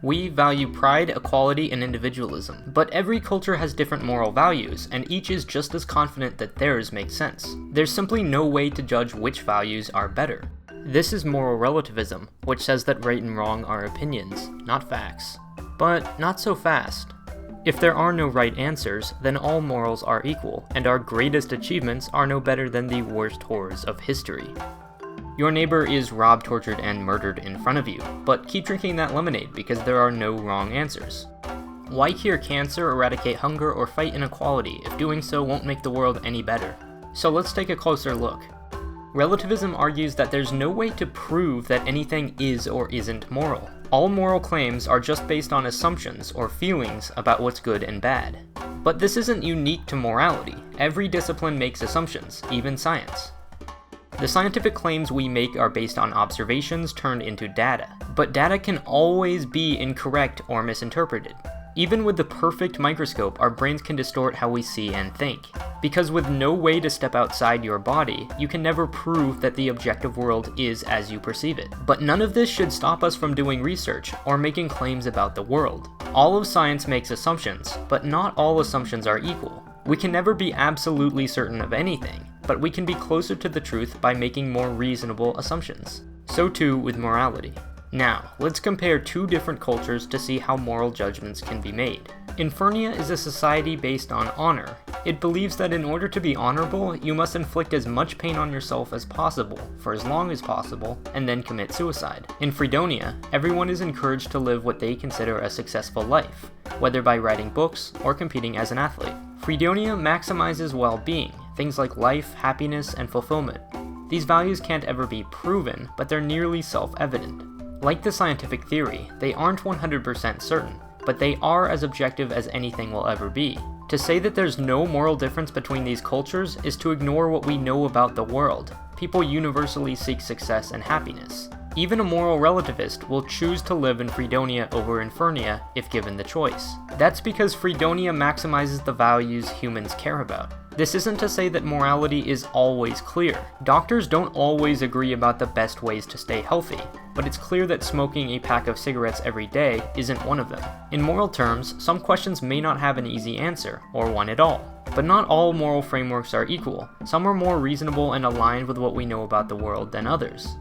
We value pride, equality, and individualism, but every culture has different moral values, and each is just as confident that theirs makes sense. There's simply no way to judge which values are better. This is moral relativism, which says that right and wrong are opinions, not facts. But not so fast. If there are no right answers, then all morals are equal, and our greatest achievements are no better than the worst horrors of history. Your neighbor is robbed, tortured, and murdered in front of you, but keep drinking that lemonade because there are no wrong answers. Why cure cancer, eradicate hunger, or fight inequality if doing so won't make the world any better? So let's take a closer look. Relativism argues that there's no way to prove that anything is or isn't moral. All moral claims are just based on assumptions or feelings about what's good and bad. But this isn't unique to morality. Every discipline makes assumptions, even science. The scientific claims we make are based on observations turned into data, but data can always be incorrect or misinterpreted. Even with the perfect microscope, our brains can distort how we see and think. Because with no way to step outside your body, you can never prove that the objective world is as you perceive it. But none of this should stop us from doing research or making claims about the world. All of science makes assumptions, but not all assumptions are equal. We can never be absolutely certain of anything, but we can be closer to the truth by making more reasonable assumptions. So too with morality. Now, let's compare two different cultures to see how moral judgments can be made. Infernia is a society based on honor. It believes that in order to be honorable, you must inflict as much pain on yourself as possible, for as long as possible, and then commit suicide. In Freedonia, everyone is encouraged to live what they consider a successful life, whether by writing books or competing as an athlete. Freedonia maximizes well-being, things like life, happiness, and fulfillment. These values can't ever be proven, but they're nearly self-evident. Like the scientific theory, they aren't 100% certain, but they are as objective as anything will ever be. To say that there's no moral difference between these cultures is to ignore what we know about the world. People universally seek success and happiness. Even a moral relativist will choose to live in Freedonia over Infernia if given the choice. That's because Freedonia maximizes the values humans care about. This isn't to say that morality is always clear. Doctors don't always agree about the best ways to stay healthy, but it's clear that smoking a pack of cigarettes every day isn't one of them. In moral terms, some questions may not have an easy answer, or one at all. But not all moral frameworks are equal. Some are more reasonable and aligned with what we know about the world than others.